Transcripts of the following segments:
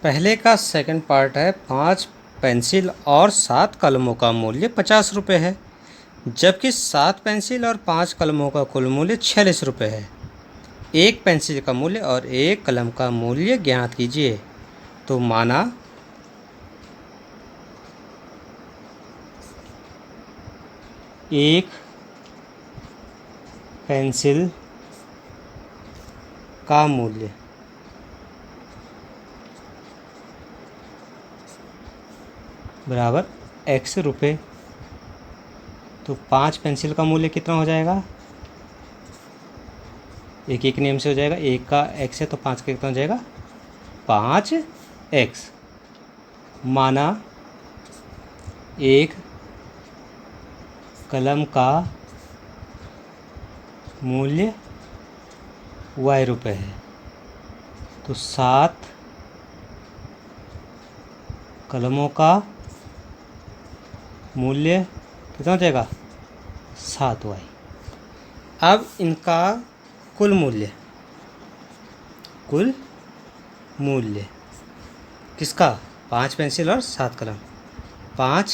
पहले का second part है 5 पेंसिल और 7 कलमों का मूल्य 50 रुपये है, जबकि 7 पेंसिल और 5 कलमों का कुल मूल्य 46 रुपये है। एक पेंसिल का मूल्य और एक कलम का मूल्य ज्ञात कीजिए। तो माना एक पेंसिल का मूल्य बराबर x रुपये, तो 5 पेंसिल का मूल्य कितना हो जाएगा? एक एक नियम से हो जाएगा, एक का x है तो 5 का कितना हो जाएगा? 5x। माना एक कलम का मूल्य y रुपये है, तो 7 कलमों का मूल्य कितना हो जाएगा? 7y। अब इनका कुल मूल्य किसका? 5 पेंसिल और 7 कलम। 5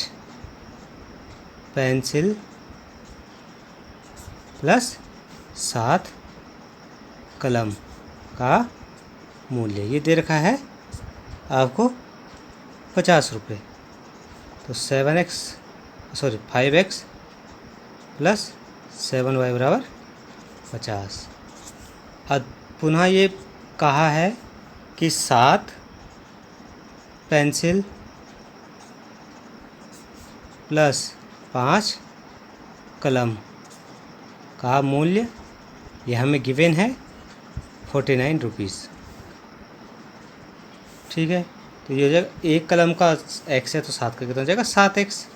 पेंसिल प्लस 7 कलम का मूल्य ये दे रखा है आपको 50 रुपये। तो 5x प्लस 7y बराबर 50। अब पुनः ये कहा है कि 7 पेंसिल प्लस 5 कलम का मूल्य ये हमें गिवन है 49 रुपीज़। ठीक है, तो ये हो जाएगा एक कलम का x है तो 7 का कितना हो जाएगा? 7x।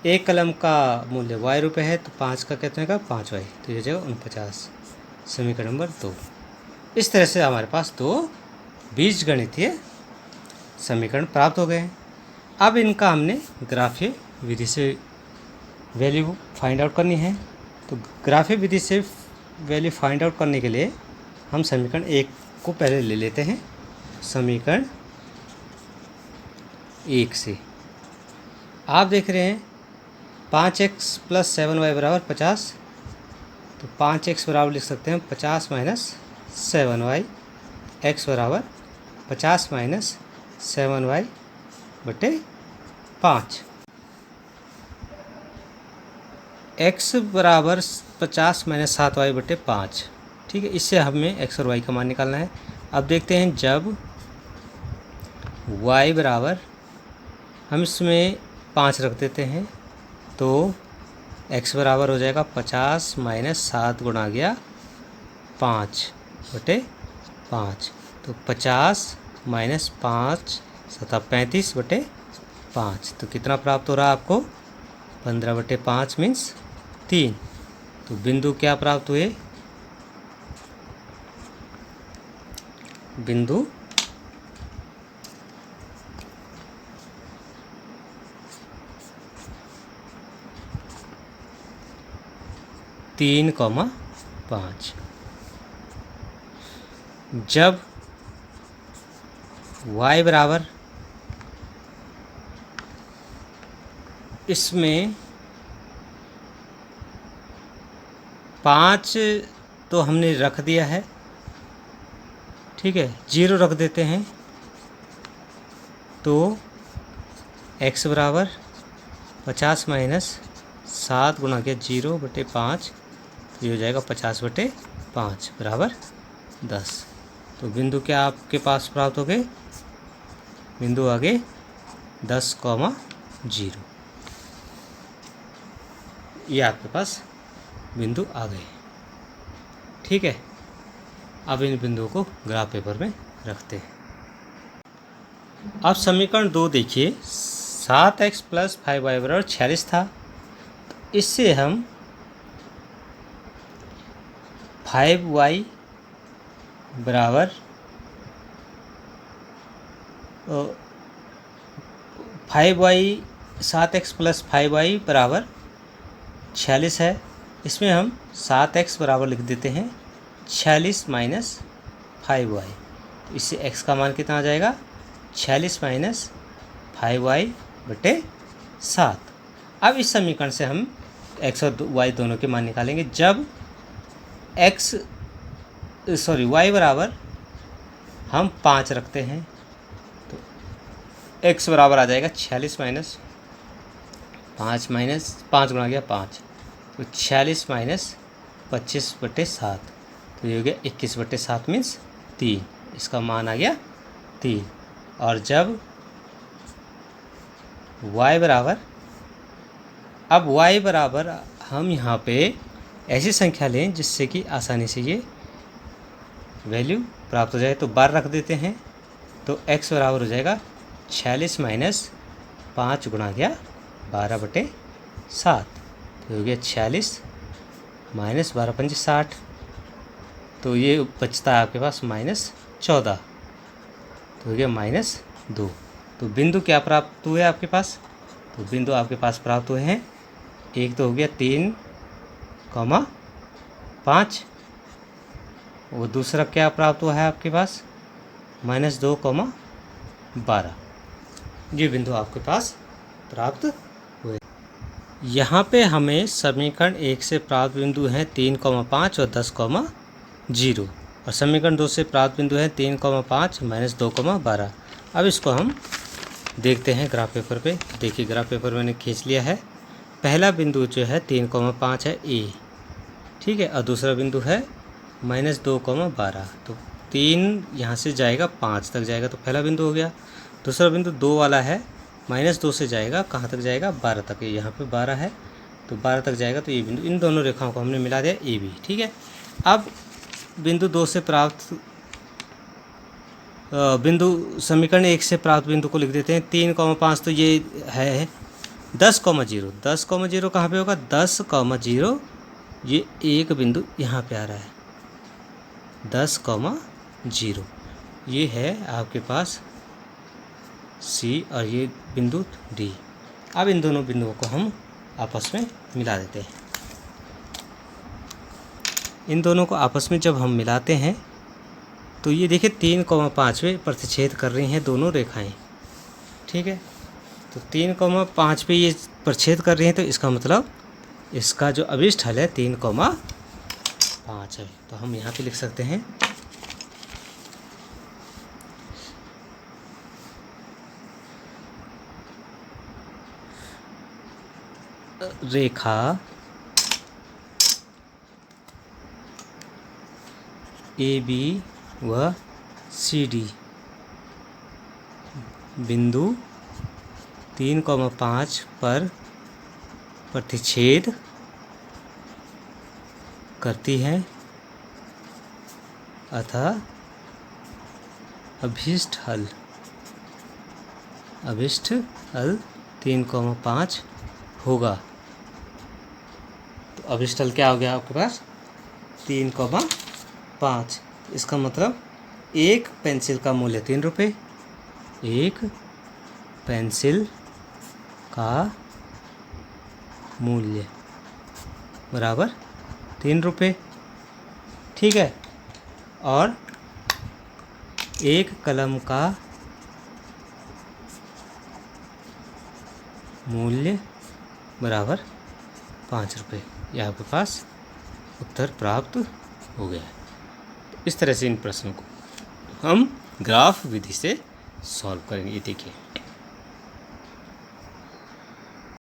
एक कलम का मूल्य y रुपये है तो 5 का कितना होगा? 5y, तो ये हो जाएगा 49। समीकरण नंबर 2। इस तरह से हमारे पास 2 बीजगणितीय समीकरण प्राप्त हो गए हैं। अब इनका हमने ग्राफीय विधि से वैल्यू फाइंड आउट करनी है। तो ग्राफीय विधि से वैल्यू फाइंड आउट करने के लिए हम समीकरण 1 को पहले ले लेते हैं। समीकरण 1 से आप देख रहे हैं 5x प्लस 7y बराबर 50, तो 5x बराबर लिख सकते हैं 50 माइनस 7y, x बराबर 50 माइनस 7y बटे 5। x बराबर 50 माइनस 7y बटे 5। ठीक है, इससे हमें x और y का मान निकालना है। अब देखते हैं जब y बराबर हम इसमें 5 रख देते हैं तो x बराबर हो जाएगा 50 माइनस 7 गुणा गया 5 बटे 5। तो 50 माइनस 5 सता 35 बटे 5, तो कितना प्राप्त हो रहा है आपको? 15 बटे 5 मीन्स 3। तो बिंदु क्या प्राप्त हुए? बिंदु 3,5। जब y बराबर इसमें 5 तो हमने रख दिया है, ठीक है, 0 रख देते हैं तो x बराबर 50 माइनस 7 गुणा के 0 बटे 5, तो ये हो जाएगा 50 बटे 5 बराबर 10। तो बिंदु क्या आपके पास प्राप्त हो गए? बिंदु आगे 10,0। ये आपके पास बिंदु आ गए। ठीक है, अब इन बिंदुओं को ग्राफ पेपर में रखते हैं। अब समीकरण 2 देखिए, 7x प्लस 5y बराबर 46 था, तो इससे हम 5y बराबर 7x प्लस 5y बराबर 46 है। इसमें हम 7x बराबर लिख देते हैं 46 माइनस 5y, तो इससे x का मान कितना आ जाएगा? 46 माइनस 5y/7। अब इस समीकरण से हम x और y दोनों के मान निकालेंगे। जब y बराबर हम 5 रखते हैं तो x बराबर आ जाएगा 46 माइनस 5 गुणा गया 5, तो 46 माइनस 25/7, तो ये हो गया 21/7 मीन्स 3। इसका मान आ गया 3। और जब y बराबर, अब y बराबर हम यहाँ पे ऐसी संख्या लें जिससे कि आसानी से ये वैल्यू प्राप्त हो जाए, तो 12 रख देते हैं, तो x बराबर हो जाएगा 46 माइनस 5 गुणा गया 12/7, तो हो गया 46 माइनस 12×5 = 60, तो ये बचता है आपके पास -14, तो हो गया -2। तो बिंदु क्या प्राप्त हुए आपके पास? तो बिंदु आपके पास प्राप्त हुए हैं, एक तो हो गया 3,5, और दूसरा क्या प्राप्त हुआ है आपके पास? -2,12। ये बिंदु आपके पास प्राप्त हुए। यहाँ पे हमें समीकरण 1 से प्राप्त बिंदु हैं 3,5 और 10,0, और समीकरण 2 से प्राप्त बिंदु हैं 3,5 -2,12। अब इसको हम देखते हैं ग्राफ पेपर पे। देखिए ग्राफ पेपर मैंने खींच लिया है। पहला बिंदु जो है 3,5 है ए, ठीक है, और दूसरा बिंदु है -2,12। तो 3 यहाँ से जाएगा 5 तक जाएगा, तो पहला बिंदु हो गया। दूसरा बिंदु 2 वाला है, -2 से जाएगा कहाँ तक जाएगा? 12 तक। यहाँ पे 12 है तो 12 तक जाएगा, तो ये बिंदु, इन दोनों रेखाओं को हमने मिला दिया ए बी, ठीक है। अब बिंदु 2 से प्राप्त समीकरण 1 से प्राप्त बिंदु को लिख देते हैं। 3,5 तो ये है 10,0। 10,0 कहाँ पे होगा? 10,0, ये एक बिंदु यहाँ पे आ रहा है 10,0, ये है आपके पास सी, और ये बिंदु डी। अब इन दोनों बिंदुओं को हम आपस में मिला देते हैं। इन दोनों को आपस में जब हम मिलाते हैं तो ये देखिए 3,5 पे प्रतिच्छेद कर रही हैं दोनों रेखाएं, ठीक है। तो 3,5 पे ये प्रतिच्छेद कर रही हैं, तो इसका मतलब इसका जो अभिष्ट हल है 3,5 है। तो हम यहाँ पे लिख सकते हैं रेखा ए बी व सी डी बिंदु 3,5 पर प्रतिच्छेद करती है, अतः अभिष्ट हल 3,5 होगा। तो अभिष्ट हल क्या हो गया आपके पास? 3,5। इसका मतलब एक पेंसिल का मूल्य 3 रुपये, एक पेंसिल का मूल्य बराबर 3 रुपये, ठीक है। और एक कलम का मूल्य बराबर 5 रुपये। ये आपके पास उत्तर प्राप्त हो गया है। इस तरह से इन प्रश्नों को हम ग्राफ विधि से सॉल्व करेंगे। ये देखिए।